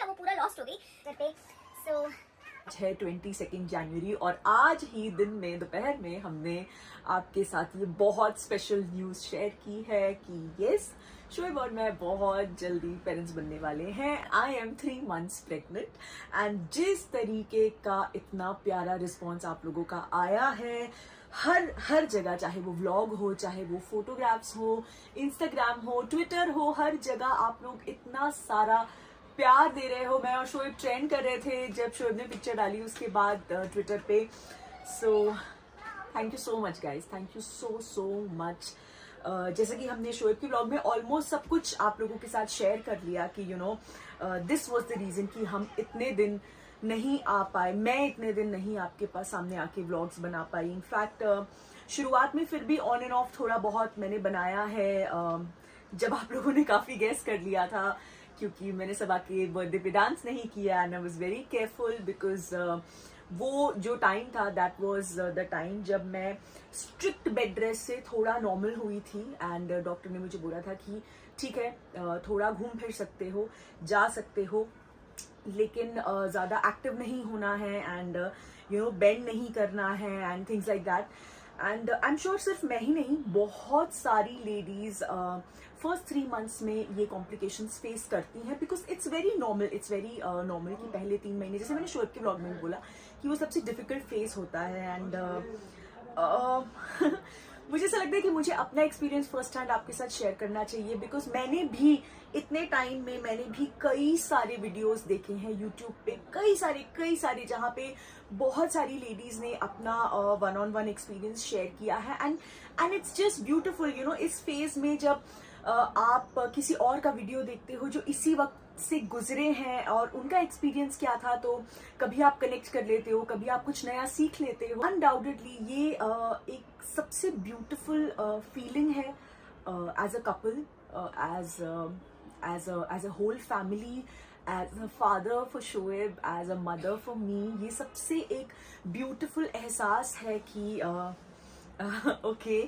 वो पूरा लॉस्ट हो गई घर पे। सो है 22 जनवरी और आज ही दिन में दोपहर में हमने आपके साथ ये बहुत स्पेशल न्यूज़ शेयर की है कि यस, शोएब और मैं बहुत जल्दी पेरेंट्स बनने वाले हैं। I am 3 months pregnant and जिस तरीके का इतना प्यारा रिस्पॉन्स आप लोगों का आया है हर जगह, चाहे वो व्लॉग हो, चाहे वो फोटोग्राफ्स हो, इंस्टाग्राम हो, ट्विटर हो, हर जगह आप लोग इतना सारा प्यार दे रहे हो। मैं और शोएब ट्रेंड कर रहे थे जब शोएब ने पिक्चर डाली उसके बाद ट्विटर पे। So thank you so much guys, thank you so much. जैसा कि हमने शोएब के ब्लॉग में ऑलमोस्ट सब कुछ आप लोगों के साथ शेयर कर लिया कि you know this was the reason कि हम इतने दिन नहीं आ पाए, मैं इतने दिन नहीं आपके पास सामने आके व्लॉग्स बना पाई। इनफैक्ट शुरुआत में फिर भी ऑन एंड ऑफ थोड़ा बहुत मैंने बनाया है, जब आप लोगों ने काफी गेस कर लिया था क्योंकि मैंने सबा के बर्थडे पे डांस नहीं किया and I was very careful because वो जो टाइम था दैट वाज द टाइम जब मैं स्ट्रिक्ट बेड रेस्ट से थोड़ा नॉर्मल हुई थी एंड डॉक्टर ने मुझे बोला था कि ठीक है, थोड़ा घूम फिर सकते हो, जा सकते हो, लेकिन ज़्यादा एक्टिव नहीं होना है एंड यू नो बेंड नहीं करना है and things like that. And I am sure सिर्फ मैं ही नहीं, बहुत सारी लेडीज फर्स्ट 3 months में ये कॉम्प्लिकेशंस फेस करती हैं because it's very normal, it's very normal कि पहले 3 महीने, जैसे मैंने शोएब के ब्लॉग में भी बोला कि वो सबसे डिफिकल्ट फेस होता है। एंड मुझे ऐसा लगता है कि मुझे अपना एक्सपीरियंस फर्स्ट हैंड आपके साथ शेयर करना चाहिए बिकॉज मैंने भी इतने टाइम में मैंने भी कई सारे वीडियोस देखे हैं यूट्यूब पे, कई सारे जहाँ पे बहुत सारी लेडीज ने अपना one-on-one एक्सपीरियंस शेयर किया है and it's just beautiful. You know इस फेज में जब आप किसी और का वीडियो देखते हो जो इसी वक्त से गुजरे हैं और उनका एक्सपीरियंस क्या था, तो कभी आप कनेक्ट कर लेते हो, कभी आप कुछ नया सीख लेते हो। अनडाउटेडली ये एक सबसे ब्यूटिफुल फीलिंग है as a couple, as a whole family, as a father for Shoaib, as a mother for me। ये सबसे एक ब्यूटिफुल एहसास है कि okay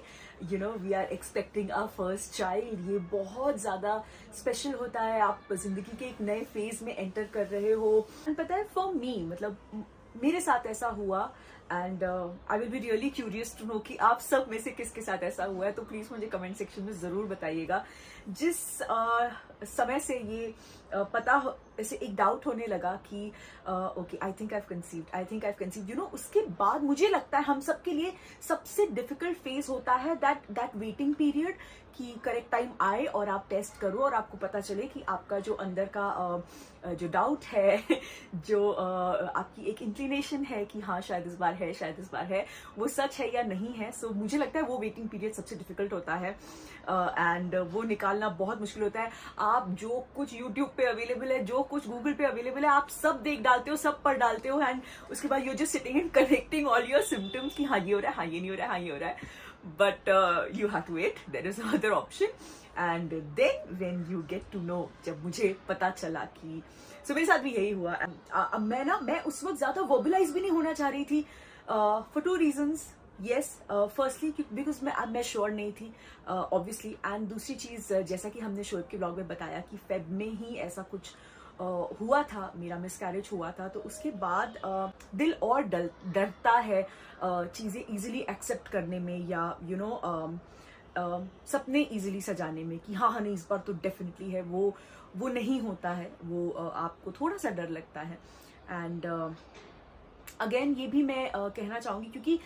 you know we are expecting our first child. ये बहुत ज़्यादा स्पेशल होता है, आप जिंदगी के एक नए फेज में एंटर कर रहे हो। पता है फॉर मी, मतलब मेरे साथ ऐसा हुआ and I will be really curious to know कि आप सब में से किसके साथ ऐसा हुआ है, तो प्लीज मुझे कमेंट सेक्शन में जरूर बताइएगा। जिस समय से ये पता ऐसे एक डाउट होने लगा कि okay I think I have conceived, you know उसके बाद मुझे लगता है हम सबके लिए सबसे डिफिकल्ट फेज होता है दैट वेटिंग पीरियड कि करेक्ट टाइम आए और आप टेस्ट करो और आपको पता चले कि आपका जो अंदर का जो डाउट है, जो आपकी एक इंक्लिनेशन है कि हाँ शायद इस बार है, वो सच है या नहीं है। सो मुझे लगता है वो वेटिंग पीरियड सबसे डिफिकल्ट होता है एंड वो निकालना बहुत मुश्किल होता है। आप जो कुछ यूट्यूब पे अवेलेबल है, जो कुछ गूगल पे अवेलेबल है, आप सब देख डालते हो, सब पढ़ डालते हो एंड उसके बाद you just sitting and correcting all your symptoms कि हाँ ये हो रहा है, हाँ ये नहीं हो रहा है, हाँ ये हो रहा है। But you have to wait, there is another option and then when you get to know, जब मुझे पता चला कि so मेरे साथ भी यही हुआ। मैं उस वक्त ज्यादा वर्बलाइज भी नहीं होना चाह रही थी for 2 reasons। yes, firstly because मैं श्योर नहीं थी obviously, and दूसरी चीज जैसा कि हमने शोएब के ब्लॉग में बताया कि फेब में ही ऐसा कुछ हुआ था, मेरा मिसकैरेज हुआ था, तो उसके बाद दिल और डरता है चीज़ें इजीली एक्सेप्ट करने में या यू नो सपने इजीली सजाने में कि हाँ नहीं इस बार तो डेफिनेटली है, वो नहीं होता है, वो आपको थोड़ा सा डर लगता है। एंड अगेन ये भी मैं कहना चाहूँगी क्योंकि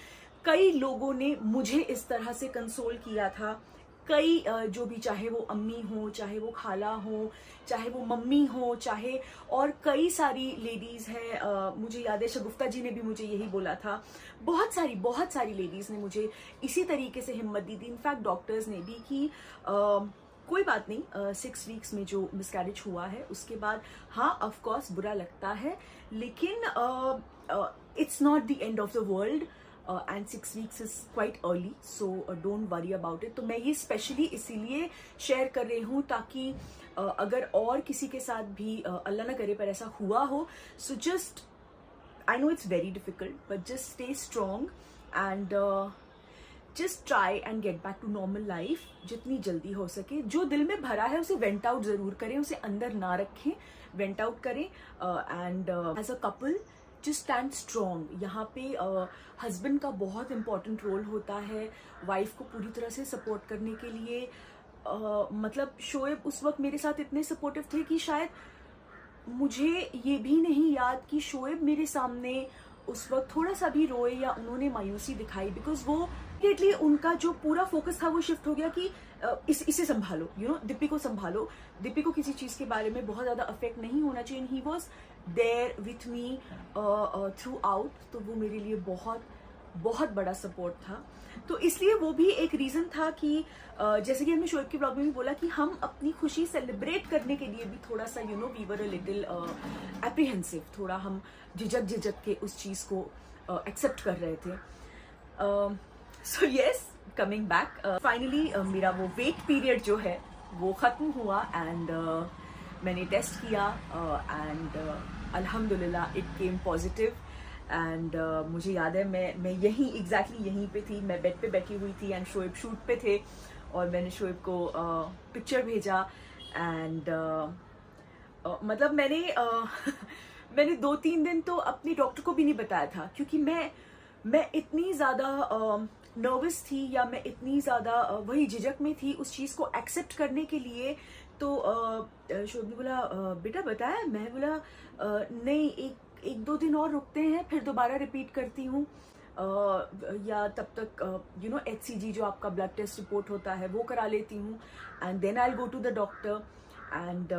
कई लोगों ने मुझे इस तरह से कंसोल किया था, कई जो भी, चाहे वो अम्मी हो, चाहे वो खाला हो, चाहे वो मम्मी हो, चाहे और कई सारी लेडीज़ हैं, मुझे याद है शगुफ्ता जी ने भी मुझे यही बोला था, बहुत सारी लेडीज़ ने मुझे इसी तरीके से हिम्मत दी थी। इनफैक्ट डॉक्टर्स ने भी कि कोई बात नहीं, 6 weeks में जो मिसकैरेज हुआ है उसके बाद हाँ ऑफ कोर्स बुरा लगता है, लेकिन it's not the end of the world and 6 weeks is quite early, so don't worry about it. तो मैं ये स्पेशली इसीलिए शेयर कर रही हूँ ताकि अगर और किसी के साथ भी अल्लाह ना करे पर ऐसा हुआ हो, so just I know it's very difficult but just stay strong and just try and get back to normal life जितनी जल्दी हो सके। जो दिल में भरा है उसे वेंट आउट जरूर करें, उसे अंदर ना रखें वेंट आउट करें and as a couple just stand strong. यहाँ पे हस्बैंड का बहुत इंपॉर्टेंट रोल होता है वाइफ को पूरी तरह से सपोर्ट करने के लिए। मतलब शोएब उस वक्त मेरे साथ इतने सपोर्टिव थे कि शायद मुझे ये भी नहीं याद कि शोएब मेरे सामने उस वक्त थोड़ा सा भी रोए या उन्होंने मायूसी दिखाई, बिकॉज वो इमीडिएटली उनका जो पूरा फोकस था वो शिफ्ट हो गया कि इसे संभालो, दिप्पी को संभालो, दिप्पी को किसी चीज के बारे में बहुत ज्यादा अफेक्ट नहीं होना चाहिए। He was there with me throughout, तो वो मेरे लिए बहुत बहुत बड़ा सपोर्ट था। तो इसलिए वो भी एक रीजन था कि जैसे कि हमने शोएब के ब्लॉग में भी बोला कि हम अपनी खुशी सेलिब्रेट करने के लिए भी थोड़ा सा we were a little apprehensive, थोड़ा हम झिझक के उस चीज को एक्सेप्ट कर रहे थे। So yes, coming back, finally मेरा वो वेट पीरियड जो है वो खत्म हुआ एंड मैंने टेस्ट किया एंड अल्हम्दुलिल्लाह इट केम पॉजिटिव। एंड मुझे याद है मैं एग्जैक्टली यहीं पे थी, मैं बेड पे बैठी हुई थी एंड शोएब शूट पे थे और मैंने शोएब को पिक्चर भेजा एंड मतलब मैंने 2-3 दिन तो अपने डॉक्टर को भी नहीं बताया था, क्योंकि मैं इतनी ज़्यादा नर्वस थी या मैं इतनी ज़्यादा वही झिझक में थी उस चीज़ को एक्सेप्ट करने के लिए। तो शोएब ने बोला बेटा बताया, मैं बोला नहीं, एक 2 दिन और रुकते हैं फिर दोबारा रिपीट करती हूँ या तब तक HCG जो आपका ब्लड टेस्ट रिपोर्ट होता है वो करा लेती हूँ and then I will go to the doctor. And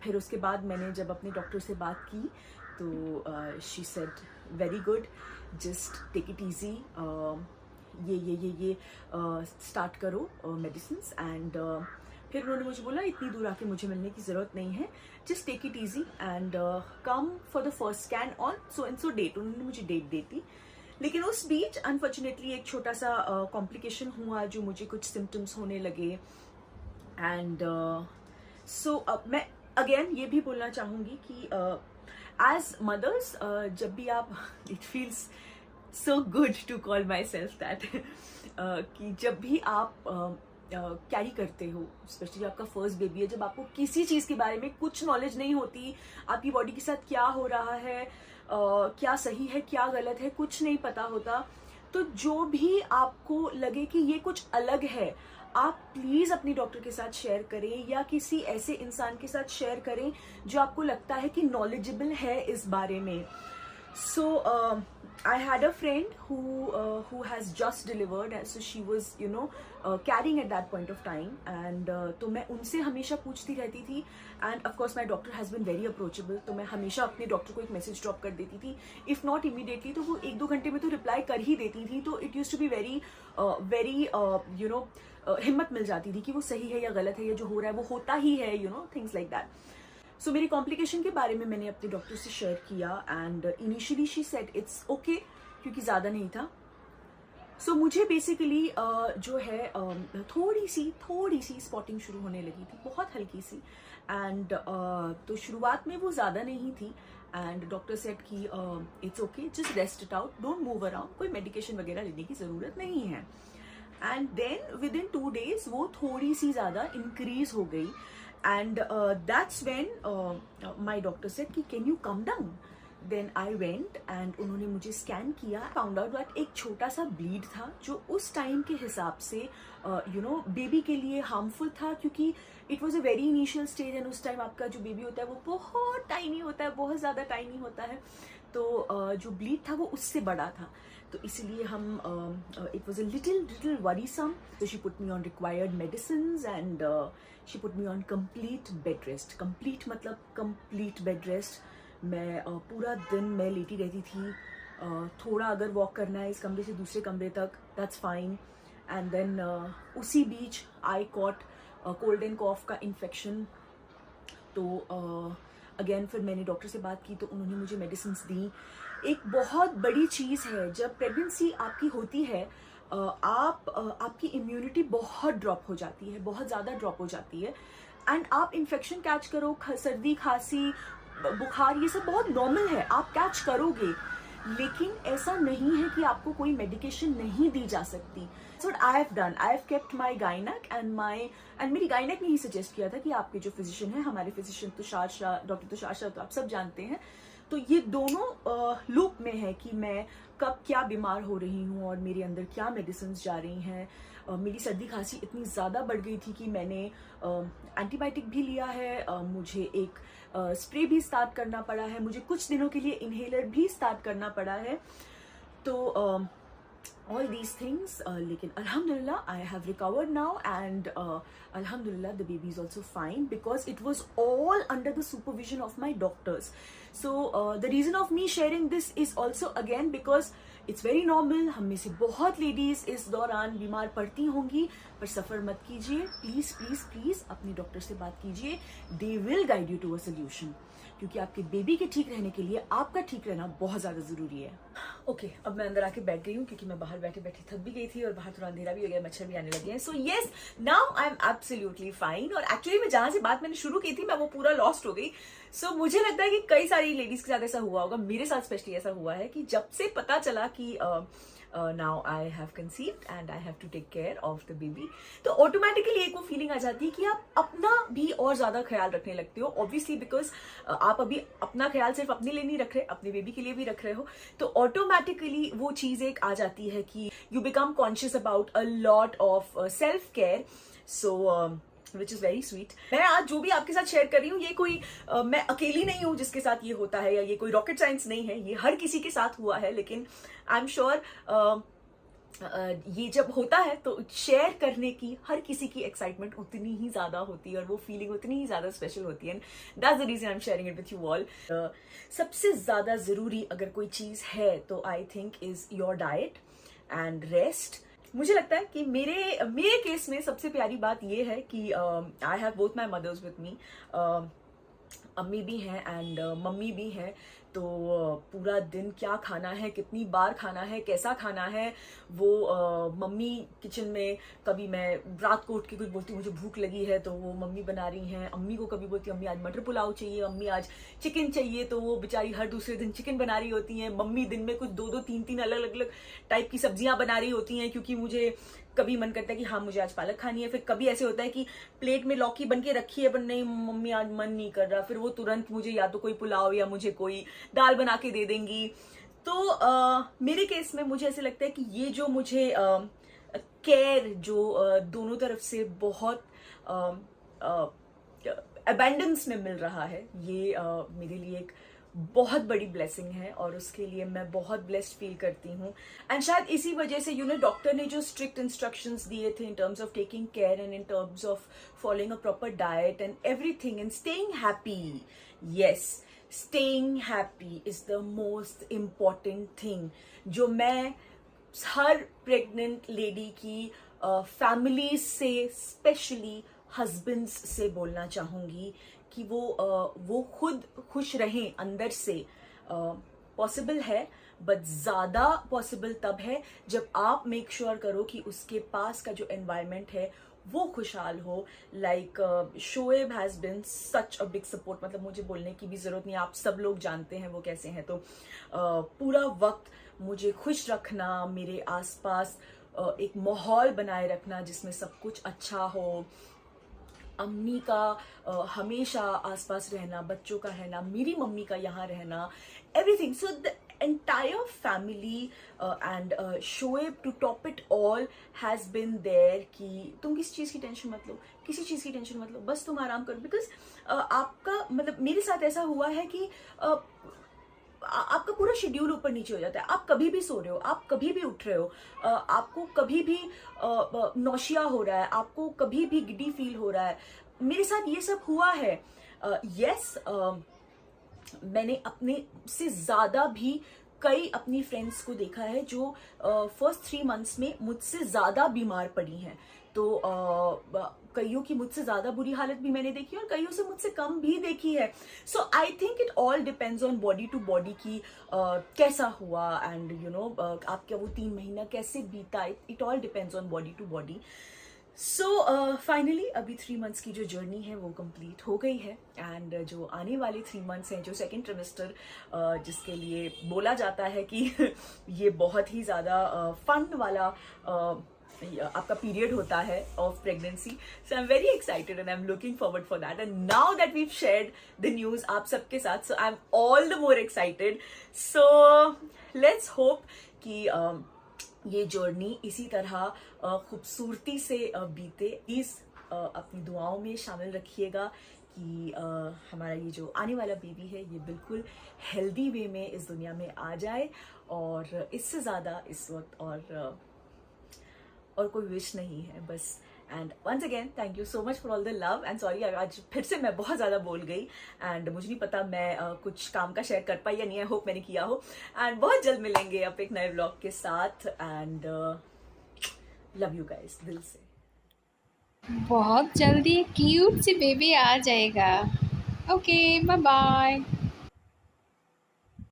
फिर उसके बाद मैंने जब अपने डॉक्टर से बात की तो she said very good, just take it easy, ये स्टार्ट करो मेडिसिन्स। एंड फिर उन्होंने मुझे बोला इतनी दूर आके मुझे मिलने की ज़रूरत नहीं है, just take it easy and come for the first scan on so and so date. उन्होंने मुझे डेट दी थी, लेकिन उस बीच अनफॉर्चुनेटली एक छोटा सा कॉम्प्लिकेशन हुआ जो मुझे कुछ सिम्टम्स होने लगे। एंड सो मैं अगेन ये भी बोलना चाहूँगी कि एज मदर्स जब भी आप it feels so good to call myself that कि जब भी आप कैरी करते हो, स्पेशली आपका फर्स्ट बेबी है, जब आपको किसी चीज़ के बारे में कुछ नॉलेज नहीं होती, आपकी बॉडी के साथ क्या हो रहा है, क्या सही है क्या गलत है, कुछ नहीं पता होता, तो जो भी आपको लगे कि ये कुछ अलग है, आप प्लीज़ अपनी डॉक्टर के साथ शेयर करें या किसी ऐसे इंसान के साथ शेयर करें जो आपको लगता है कि नॉलेजेबल है इस बारे में। So I had a friend who has just delivered, and so she was carrying at that point of time, and तो मैं उनसे हमेशा पूछती रहती थी and of course my doctor has been very approachable, तो मैं हमेशा अपने डॉक्टर को एक मैसेज ड्रॉप कर देती थी, if not immediately तो वो 1-2 घंटे में तो रिप्लाई कर ही देती थी। तो it used to be very हिम्मत मिल जाती थी कि वो सही है या गलत है, या जो हो रहा है वो होता ही है, things like that। सो मेरी कॉम्प्लिकेशन के बारे में मैंने अपने डॉक्टर से शेयर किया and initially she said it's okay, क्योंकि ज़्यादा नहीं था। सो मुझे बेसिकली जो है थोड़ी सी स्पॉटिंग शुरू होने लगी थी, बहुत हल्की सी। एंड तो शुरुआत में वो ज़्यादा नहीं थी एंड डॉक्टर सेड कि it's okay, just rest it out, don't move around, कोई मेडिकेशन वगैरह लेने की ज़रूरत नहीं है। And then within 2 days वो थोड़ी सी ज़्यादा इंक्रीज हो गई। And that's when my doctor said कि can you come down? Then I went and उन्होंने मुझे स्कैन किया, found out that एक छोटा सा ब्लीड था जो उस टाइम के हिसाब से बेबी के लिए हार्मफुल था, क्योंकि it was a very initial stage and उस टाइम आपका जो बेबी होता है वो बहुत टाइनी होता है, बहुत ज़्यादा टाइनी होता है। तो जो ब्लीड था वो उससे बड़ा था, तो इसलिए हम it was a little worrisome. तो she put me on required medicines and she put me on complete bed rest. Complete मतलब कंप्लीट बेड रेस्ट। मैं पूरा दिन मैं लेटी रहती थी, थोड़ा अगर वॉक करना है इस कमरे से दूसरे कमरे तक दैट्स फाइन। एंड देन उसी बीच आई कॉट कोल्ड एंड कॉफ का इन्फेक्शन। तो अगेन फिर मैंने डॉक्टर से बात की तो उन्होंने मुझे मेडिसिन्स दी। एक बहुत बड़ी चीज़ है, जब प्रेगनेंसी आपकी होती है आपकी इम्यूनिटी बहुत ड्रॉप हो जाती है, बहुत ज़्यादा ड्रॉप हो जाती है एंड आप इन्फेक्शन कैच करो, सर्दी खांसी बुखार ये सब बहुत नॉर्मल है, आप कैच करोगे। लेकिन ऐसा नहीं है कि आपको कोई मेडिकेशन नहीं दी जा सकती. So what I have done, I have kept my gynec and मेरी gynec ने ही सजेस्ट किया था कि आपके जो फिजिशियन है, हमारे फिजिशियन तुषार शाह, डॉक्टर तुषार शाह तो आप सब जानते हैं, तो ये दोनों लूप में है कि मैं कब क्या बीमार हो रही हूँ और मेरे अंदर क्या मेडिसिन जा रही हैं. मेरी सर्दी खांसी इतनी ज़्यादा बढ़ गई थी कि मैंने एंटीबायोटिक भी लिया है, मुझे एक स्प्रे भी स्टार्ट करना पड़ा है, मुझे कुछ दिनों के लिए इन्हेलर भी स्टार्ट करना पड़ा है. तो all these things, लेकिन अल्हम्दुलिल्लाह I have recovered now and alhamdulillah the baby is also fine because it was all under the supervision of my doctors. So the reason of me sharing this is also again because it's very normal. हम में से बहुत ladies इस दौरान बीमार पड़ती होंगी, पर सफ़र मत कीजिए, प्लीज़ प्लीज़ प्लीज़ अपने डॉक्टर से बात कीजिए. They will guide you to a solution, क्योंकि आपके बेबी के ठीक रहने के लिए आपका ठीक रहना बहुत ज़्यादा ज़रूरी है. ओके, अब मैं अंदर आके बैठ गई हूँ क्योंकि मैं बाहर बैठे बैठे थक भी गई थी और बाहर थोड़ा अंधेरा भी हो गया, मच्छर भी आने लगे हैं. So yes, now I am absolutely fine. और एक्चुअली मैं जहाँ से बात मैंने शुरू की थी मैं वो पूरा लॉस्ट हो गई. सो मुझे लगता है कि कई सारी लेडीज के साथ ऐसा हुआ होगा, मेरे साथ स्पेशली ऐसा हुआ है कि जब से पता चला कि now I have conceived and I have to take care of the baby, तो ऑटोमेटिकली एक वो फीलिंग आ जाती है कि आप अपना भी और ज्यादा ख्याल रखने लगते हो. ऑब्वियसली बिकॉज आप अभी अपना ख्याल सिर्फ अपने लिए नहीं रख रहे, अपने बेबी के लिए भी रख रहे हो, तो ऑटोमेटिकली वो चीज एक आ जाती है कि you become conscious about a lot of self care. So which is very sweet. मैं आज जो भी आपके साथ शेयर कर रही हूँ, ये कोई मैं अकेली नहीं हूँ जिसके साथ ये होता है, या ये कोई रॉकेट साइंस नहीं है, ये हर किसी के साथ हुआ है. लेकिन आई एम श्योर ये जब होता है तो शेयर करने की हर किसी की एक्साइटमेंट उतनी ही ज़्यादा होती है और वो फीलिंग उतनी ही ज़्यादा स्पेशल होती है. That's the reason I am sharing it with you all. सबसे ज़्यादा ज़रूरी अगर कोई चीज़ है तो I think is your diet and rest. मुझे लगता है कि मेरे केस में सबसे प्यारी बात ये है कि I have both my mothers with me. अम्मी भी हैं एंड मम्मी भी हैं, तो पूरा दिन क्या खाना है, कितनी बार खाना है, कैसा खाना है, वो मम्मी किचन में, कभी मैं रात को उठ के कुछ बोलती हूँ मुझे भूख लगी है तो वो मम्मी बना रही हैं. अम्मी को कभी बोलती हूँ अम्मी आज मटर पुलाव चाहिए, अम्मी आज चिकन चाहिए, तो वो बेचारी हर दूसरे दिन चिकन बना रही होती हैं. मम्मी दिन में कुछ 2-2, 3-3 अलग अलग टाइप की सब्जियां बना रही होती हैं, क्योंकि मुझे कभी मन करता है कि हाँ मुझे आज पालक खानी है, फिर कभी ऐसे होता है कि प्लेट में लौकी बन के रखी है पर नहीं मम्मी आज मन नहीं कर रहा, फिर वो तुरंत मुझे या तो कोई पुलाव या मुझे कोई दाल बना के दे देंगी. तो मेरे केस में मुझे ऐसे लगता है कि ये जो मुझे केयर जो दोनों तरफ से बहुत अबेंडेंस में मिल रहा है, ये मेरे लिए एक बहुत बड़ी ब्लेसिंग है और उसके लिए मैं बहुत ब्लेस्ड फील करती हूँ. एंड शायद इसी वजह से डॉक्टर ने जो स्ट्रिक्ट इंस्ट्रक्शंस दिए थे in terms of taking care and in terms of following a proper diet and everything and staying happy. Yes, staying happy is the most important thing जो मैं हर प्रेग्नेंट लेडी की family से, specially husbands से बोलना चाहूँगी कि वो खुद खुश रहें अंदर से. पॉसिबल है, बट ज़्यादा पॉसिबल तब है जब आप मेक श्योर करो कि उसके पास का जो एनवायरनमेंट है वो खुशहाल हो. Like Shoaib has been such a big support. मतलब मुझे बोलने की भी ज़रूरत नहीं, आप सब लोग जानते हैं वो कैसे हैं. तो पूरा वक्त मुझे खुश रखना, मेरे आसपास एक माहौल बनाए रखना जिसमें सब कुछ अच्छा हो, अम्मी का हमेशा आसपास रहना, बच्चों का रहना, मेरी मम्मी का यहाँ रहना, everything. So the entire family and Shoaib to top it all has been there कि तुम किसी चीज़ की टेंशन मत लो, किसी चीज़ की टेंशन मत लो, बस तुम आराम करो. बिकॉज आपका मतलब मेरे साथ ऐसा हुआ है कि आपका पूरा शेड्यूल ऊपर नीचे हो जाता है. आप कभी भी सो रहे हो, आप कभी भी उठ रहे हो, आपको कभी भी नौशिया हो रहा है, आपको कभी भी गिडी फील हो रहा है. मेरे साथ ये सब हुआ है. यस, मैंने अपने से ज़्यादा भी कई अपनी फ्रेंड्स को देखा है जो फर्स्ट 3 months में मुझसे ज़्यादा बीमार पड़ी हैं. तो कईयों की मुझसे ज़्यादा बुरी हालत भी मैंने देखी और कईयों से मुझसे कम भी देखी है. So I think it all depends on body to body की कैसा हुआ एंड आपका वो 3 महीना कैसे बीता. It all depends on body to body. So finally अभी 3 मंथ्स की जो जर्नी है वो कंप्लीट हो गई है, एंड जो आने वाले 3 मंथ्स हैं, जो सेकेंड ट्रिमेस्टर जिसके लिए बोला जाता है कि ये बहुत ही ज़्यादा फन वाला आपका पीरियड होता है of pregnancy. So I am very excited and I am looking forward for that, and now that we've shared the news आप सबके साथ, so I am all the more excited. So let's hope कि ये journey इसी तरह खूबसूरती से बीते. प्लीज़ अपनी दुआओं में शामिल रखिएगा कि हमारा ये जो आने वाला बेबी है ये बिल्कुल हेल्दी वे में इस दुनिया में आ जाए, और इससे ज़्यादा इस वक्त और कोई विश नहीं है बस. And once again thank you so much for all the love, and sorry आज फिर से मैं बहुत ज़्यादा बोल गई, एंड मुझे नहीं पता मैं कुछ काम का शेयर कर पाई या नहीं. आई होप मैंने किया हो, एंड बहुत जल्द मिलेंगे अब एक नए व्लॉग के साथ, एंड लव यू गाइस दिल से. बहुत जल्दी क्यूट सी बेबी आ जाएगा. Okay, bye bye.